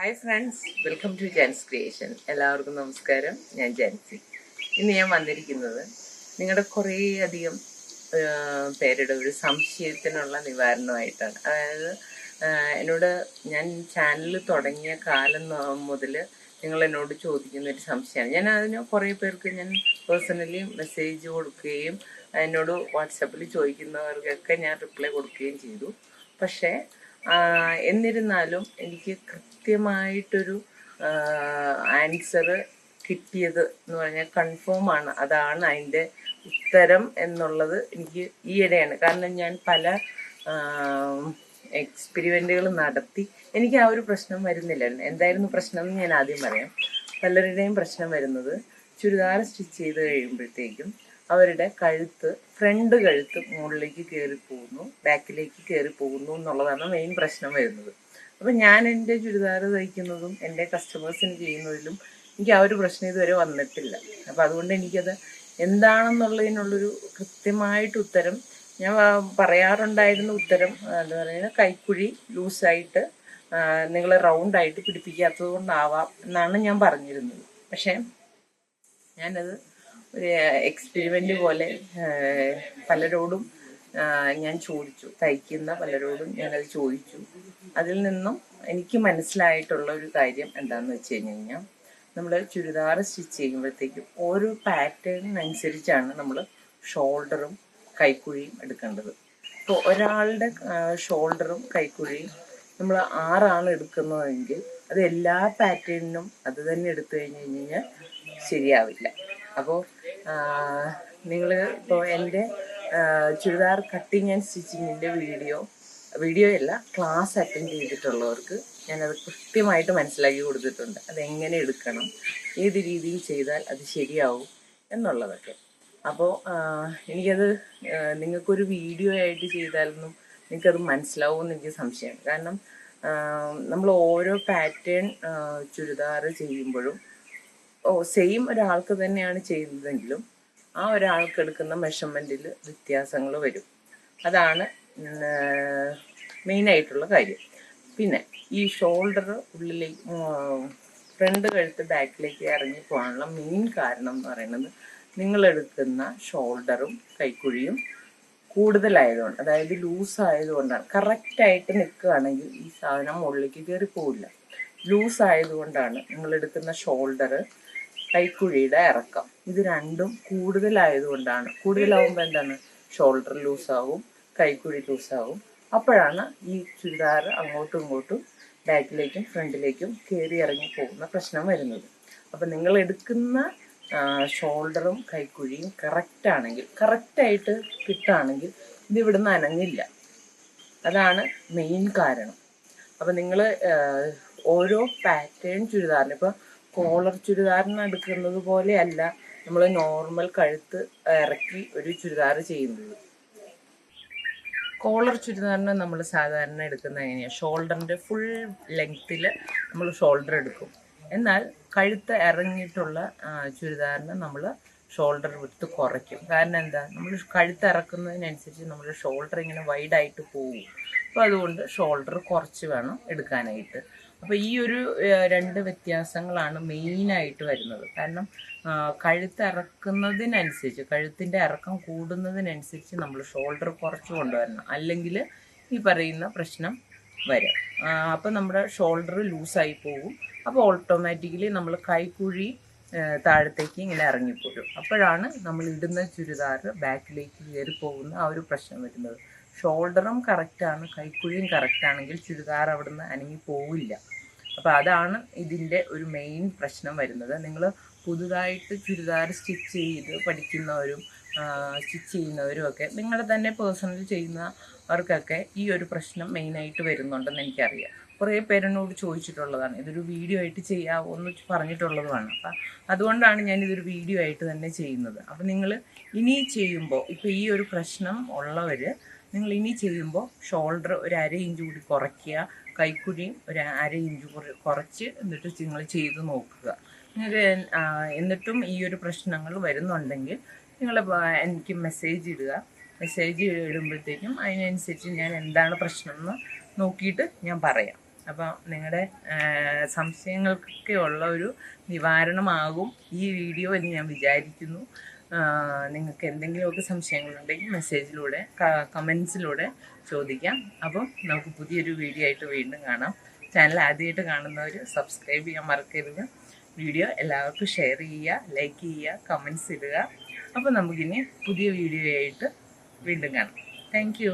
Hi friends, welcome to Jans creation. എല്ലാവർക്കും നമസ്കാരം. ഞാൻ ജാൻസി. ഇന്ന് ഞാൻ വന്നിരിക്കുന്നത് നിങ്ങളുടെ കുറേ അധികം പേരുടെ ഒരു സംശയത്തിനുള്ള നിവാരണമായിട്ടാണ്. അതായത് എന്നോട് ഞാൻ ചാനൽ തുടങ്ങിയ കാലം മുതൽ നിങ്ങൾ എന്നോട് ചോദിക്കുന്ന ഒരു സംശയമാണ്. ഞാൻ അതിന് കുറേ പേർക്ക് ഞാൻ പേഴ്സണലി മെസ്സേജ് കൊടുക്കുകയും എന്നോട് വാട്സാപ്പിൽ ചോദിക്കുന്നവർക്കൊക്കെ ഞാൻ റിപ്ലൈ കൊടുക്കുകയും ചെയ്തു. പക്ഷേ എന്നിരുന്നാലും എനിക്ക് കൃത്യമായിട്ടൊരു ആൻസർ കിട്ടിയത് എന്ന് പറഞ്ഞാൽ കൺഫേം ആണ്, അതാണ് അതിൻ്റെ ഉത്തരം എന്നുള്ളത് എനിക്ക് ഈയിടെയാണ്. കാരണം ഞാൻ പല എക്സ്പെരിമെൻറ്റുകൾ നടത്തി എനിക്ക് ആ ഒരു പ്രശ്നം വരുന്നില്ലായിരുന്നു. എന്തായിരുന്നു പ്രശ്നം എന്ന് ഞാൻ ആദ്യം പറയാം. പലരുടെയും പ്രശ്നം വരുന്നത് ചുരിദാർ സ്റ്റിച്ച് ചെയ്ത് കഴിയുമ്പോഴത്തേക്കും അവരുടെ കഴുത്ത്, ഫ്രണ്ട് കഴുത്ത് മുകളിലേക്ക് കയറി പോകുന്നു, ബാക്കിലേക്ക് കയറി പോകുന്നു എന്നുള്ളതാണ് മെയിൻ പ്രശ്നം വരുന്നത്. അപ്പം ഞാൻ എൻ്റെ ചുരിദാർ തയ്ക്കുന്നതും എൻ്റെ കസ്റ്റമേഴ്സിന് ചെയ്യുന്നതിലും എനിക്ക് ആ ഒരു പ്രശ്നം ഇതുവരെ വന്നിട്ടില്ല. അപ്പം അതുകൊണ്ട് എനിക്കത് എന്താണെന്നുള്ളതിനുള്ളൊരു കൃത്യമായിട്ട് ഉത്തരം ഞാൻ പറയാറുണ്ടായിരുന്ന ഉത്തരം എന്താ പറയുക, കൈക്കുഴി ലൂസായിട്ട് നിങ്ങൾ റൗണ്ടായിട്ട് പിടിപ്പിക്കാത്തത് കൊണ്ടാവാം എന്നാണ് ഞാൻ പറഞ്ഞിരുന്നത്. പക്ഷേ ഞാനത് ഒരു എക്സ്പെരിമെൻ്റ് പോലെ പലരോടും ഞാൻ ചോദിച്ചു, തയ്ക്കുന്ന പലരോടും ഞാനത് ചോദിച്ചു. അതിൽ നിന്നും എനിക്ക് മനസ്സിലായിട്ടുള്ള ഒരു കാര്യം എന്താണെന്ന് വെച്ച് കഴിഞ്ഞാൽ, നമ്മൾ ചുരിദാർ സ്റ്റിച്ച് ചെയ്യുമ്പോഴത്തേക്കും ഓരോ പാറ്റേണിനനുസരിച്ചാണ് നമ്മൾ ഷോൾഡറും കൈക്കുഴിയും എടുക്കേണ്ടത്. ഇപ്പോൾ ഒരാളുടെ ഷോൾഡറും കൈക്കുഴിയും നമ്മൾ 6 ആൾ എടുക്കുന്നതെങ്കിൽ അത് എല്ലാ പാറ്റേണിനും അത് തന്നെ എടുത്തു കഴിഞ്ഞാൽ ശരിയാവില്ല. അപ്പോൾ നിങ്ങൾ ഇപ്പോൾ എൻ്റെ ചുരിദാർ കട്ടിങ് ആൻഡ് സ്റ്റിച്ചിങ്ങിൻ്റെ വീഡിയോ അല്ല, ക്ലാസ് അറ്റൻഡ് ചെയ്തിട്ടുള്ളവർക്ക് ഞാനത് കൃത്യമായിട്ട് മനസ്സിലാക്കി കൊടുത്തിട്ടുണ്ട്. അതെങ്ങനെ എടുക്കണം, ഏത് രീതിയിൽ ചെയ്താൽ അത് ശരിയാവും എന്നുള്ളതൊക്കെ. അപ്പോൾ എനിക്കത് നിങ്ങൾക്കൊരു വീഡിയോ ആയിട്ട് ചെയ്താലൊന്നും നിങ്ങൾക്കത് മനസ്സിലാവുമെന്ന് എനിക്ക് സംശയമാണ്. കാരണം നമ്മൾ ഓരോ പാറ്റേൺ ചുരിദാർ ചെയ്യുമ്പോഴും സെയിം ഒരാൾക്ക് തന്നെയാണ് ചെയ്യുന്നതെങ്കിലും ആ ഒരാൾക്ക് എടുക്കുന്ന മെഷർമെൻറ്റിൽ വ്യത്യാസങ്ങൾ വരും. അതാണ് മെയിനായിട്ടുള്ള കാര്യം. പിന്നെ ഈ ഷോൾഡർ ഉള്ളിലേക്ക്, ഫ്രണ്ട് കഴുത്ത് ബാക്കിലേക്ക് ഇറങ്ങി പോകാനുള്ള മെയിൻ കാരണം എന്ന് പറയുന്നത് നിങ്ങളെടുക്കുന്ന ഷോൾഡറും കൈക്കുഴിയും കൂടുതലായതുകൊണ്ട്, അതായത് ലൂസ് ആയതുകൊണ്ടാണ്. കറക്റ്റായിട്ട് നിൽക്കുകയാണെങ്കിൽ ഈ സാധനം മുകളിലേക്ക് കയറി പോവില്ല. ലൂസ് ആയതുകൊണ്ടാണ് നിങ്ങളെടുക്കുന്ന ഷോൾഡർ, കൈക്കുഴിയുടെ ഇറക്കം, ഇത് രണ്ടും കൂടുതലായതുകൊണ്ടാണ്. കൂടുതലാവുമ്പോൾ എന്താണ്, ഷോൾഡർ ലൂസാവും, കൈക്കുഴി ലൂസാവും. അപ്പോഴാണ് ഈ ചുരിദാർ അങ്ങോട്ടും ഇങ്ങോട്ടും ബാക്കിലേക്കും ഫ്രണ്ടിലേക്കും കയറി ഇറങ്ങി പോകുന്ന പ്രശ്നം വരുന്നത്. അപ്പം നിങ്ങൾ എടുക്കുന്ന ഷോൾഡറും കൈക്കുഴിയും കറക്റ്റായിട്ട് കിട്ടുകയാണെങ്കിൽ ഇത് ഇവിടുന്ന് അനങ്ങില്ല. അതാണ് മെയിൻ കാരണം. അപ്പം നിങ്ങൾ ഓരോ പാറ്റേൺ ചുരിദാറിന്, ഇപ്പോൾ കോളർ ചുരിദാറിന് എടുക്കുന്നത് പോലെയല്ല നമ്മൾ നോർമൽ കഴുത്ത് ഇറക്കി ഒരു ചുരിദാർ ചെയ്യുന്നത്. കോളർ ചുരിദാറിന് നമ്മൾ സാധാരണ എടുക്കുന്നത് എങ്ങനെയാണ്, ഷോൾഡറിൻ്റെ ഫുൾ ലെങ്ത്തിൽ നമ്മൾ ഷോൾഡർ എടുക്കും. എന്നാൽ കഴുത്ത് ഇറങ്ങിയിട്ടുള്ള ചുരിദാറിന് നമ്മൾ ഷോൾഡർ വിട്ട് കുറയ്ക്കും. കാരണം എന്താ, നമ്മൾ കഴുത്ത് ഇറക്കുന്നതിനനുസരിച്ച് നമ്മുടെ ഷോൾഡർ ഇങ്ങനെ വൈഡായിട്ട് പോകും. അപ്പോൾ അതുകൊണ്ട് ഷോൾഡർ കുറച്ച് വേണം എടുക്കാനായിട്ട്. അപ്പോൾ ഈ ഒരു 2 വ്യത്യാസങ്ങളാണ് മെയിനായിട്ട് വരുന്നത്. കാരണം കഴുത്ത് ഇറക്കുന്നതിനനുസരിച്ച്, കഴുത്തിൻ്റെ ഇറക്കം കൂടുന്നതിനനുസരിച്ച് നമ്മൾ ഷോൾഡർ കുറച്ച് കൊണ്ടുവരണം. അല്ലെങ്കിൽ ഈ പറയുന്ന പ്രശ്നം വരും. അപ്പോൾ നമ്മുടെ ഷോൾഡർ ലൂസായി പോകും. അപ്പോൾ ഓട്ടോമാറ്റിക്കലി നമ്മൾ കൈക്കുഴി താഴത്തേക്ക് ഇങ്ങനെ ഇറങ്ങിപ്പോരും. അപ്പോഴാണ് നമ്മൾ ഇടുന്ന ചുരിദാർ ബാക്കിലേക്ക് കയറി പോകുന്ന ആ ഒരു പ്രശ്നം വരുന്നത്. ഷോൾഡറും കറക്റ്റാണ്, കൈക്കുഴിയും കറക്റ്റാണെങ്കിൽ ചുരിദാർ അവിടുന്ന് അനങ്ങി പോവില്ല. അപ്പോൾ അതാണ് ഇതിൻ്റെ ഒരു മെയിൻ പ്രശ്നം വരുന്നത്. നിങ്ങൾ പുതുതായിട്ട് ചുരിദാർ സ്റ്റിച്ച് ചെയ്ത് പഠിക്കുന്നവരും സ്റ്റിച്ച് ചെയ്യുന്നവരും ഒക്കെ, നിങ്ങളുടെ തന്നെ പേഴ്സണൽ ചെയ്യുന്നവർക്കൊക്കെ ഈ ഒരു പ്രശ്നം മെയിനായിട്ട് വരുന്നുണ്ടെന്ന് എനിക്കറിയാം. കുറേ പേരെന്നോട് ചോദിച്ചിട്ടുള്ളതാണ്, ഇതൊരു വീഡിയോ ആയിട്ട് ചെയ്യാമോ എന്ന് പറഞ്ഞിട്ടുള്ളതുമാണ്. അപ്പം അതുകൊണ്ടാണ് ഞാനിതൊരു വീഡിയോ ആയിട്ട് തന്നെ ചെയ്യുന്നത്. അപ്പം നിങ്ങൾ ഇനി ചെയ്യുമ്പോൾ, ഇപ്പോൾ ഈ ഒരു പ്രശ്നം ഉള്ളവർ, നിങ്ങൾ ഇനി ചെയ്യുമ്പോൾ ഷോൾഡർ ഒരു 1/2 ഇഞ്ച് കൂടി കുറയ്ക്കുക, കൈക്കുഴിയും ഒരു 1/2 ഇഞ്ച് കുറച്ച് എന്നിട്ട് നിങ്ങൾ ചെയ്ത് നോക്കുക. നിങ്ങൾക്ക് എന്നിട്ടും ഈ ഒരു പ്രശ്നങ്ങൾ വരുന്നുണ്ടെങ്കിൽ നിങ്ങൾ എനിക്ക് മെസ്സേജ് ഇടുക. മെസ്സേജ് ഇടുമ്പോഴത്തേക്കും അതിനനുസരിച്ച് ഞാൻ എന്താണ് പ്രശ്നം എന്ന് നോക്കിയിട്ട് ഞാൻ പറയാം. അപ്പോൾ നിങ്ങളുടെ സംശയങ്ങൾക്കൊക്കെ ഉള്ള ഒരു നിവാരണമാകും ഈ വീഡിയോ എന്ന് ഞാൻ വിചാരിക്കുന്നു. നിങ്ങൾക്ക് എന്തെങ്കിലുമൊക്കെ സംശയങ്ങളുണ്ടെങ്കിൽ മെസ്സേജിലൂടെ കമൻസിലൂടെ ചോദിക്കാം. അപ്പം നമുക്ക് പുതിയൊരു വീഡിയോ ആയിട്ട് വീണ്ടും കാണാം. ചാനൽ ആദ്യമായിട്ട് കാണുന്നവർ സബ്സ്ക്രൈബ് ചെയ്യാൻ മറക്കരുത്. വീഡിയോ എല്ലാവർക്കും ഷെയർ ചെയ്യുക, ലൈക്ക് ചെയ്യുക, കമൻസ് ഇടുക. അപ്പോൾ നമുക്കിനി പുതിയ വീഡിയോ ആയിട്ട് വീണ്ടും കാണാം. Thank you.